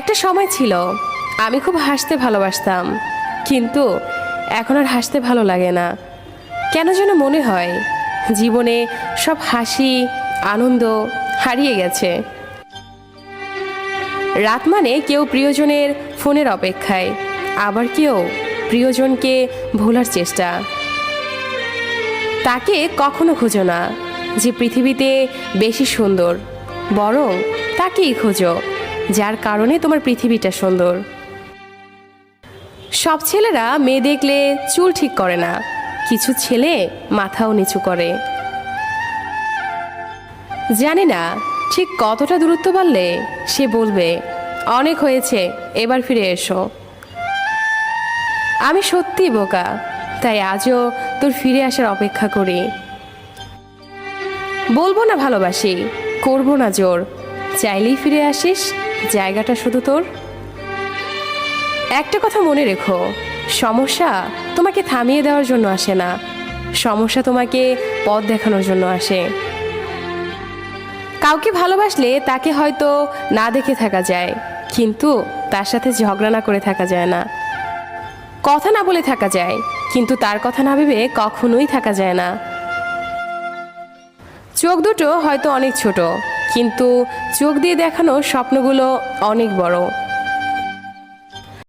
একটা সময় ছিল আমি খুব হাসতে ভালোবাসতাম, কিন্তু এখন আর হাসতে ভালো লাগে না। কেন যেন মনে হয় জীবনে সব হাসি আনন্দ হারিয়ে গেছে। রাত মানে কেউ প্রিয়জনের ফোনের অপেক্ষায়, আবার কেউ প্রিয়জনকে ভোলার চেষ্টা। তাকে কখনো খোঁজো না যে পৃথিবীতে বেশি সুন্দর, বরং তাকেই খোঁজো যার কারণে তোমার পৃথিবীটা সুন্দর। সব ছেলেরা মেয়ে দেখলে চুল ঠিক করে না, কিছু ছেলে মাথাও নিচু করে। জানি না ঠিক কতটা দূরত্ব বাড়লে সে বলবে অনেক হয়েছে, এবার ফিরে এসো। আমি সত্যি বোকা, তাই আজও তোর ফিরে আসার অপেক্ষা করি। বলবো না ভালোবাসি, করবো না জোর, চাইলেই ফিরে আসিস, জায়গাটা শুধু তোর। একটা কথা মনে রেখো, সমস্যা তোমাকে থামিয়ে দেওয়ার জন্য আসে না, সমস্যা তোমাকে পথ দেখানোর জন্য আসে। কাউকে ভালোবাসলে তাকে হয়তো না দেখে থাকা যায়, কিন্তু তার সাথে ঝগড়া না করে থাকা যায় না। কথা না বলে থাকা যায়, কিন্তু তার কথা না ভেবে কখনোই থাকা যায় না। চোখ দুটো হয়তো অনেক ছোট, কিন্তু চোখ দিয়ে দেখানো স্বপ্নগুলো অনেক বড়।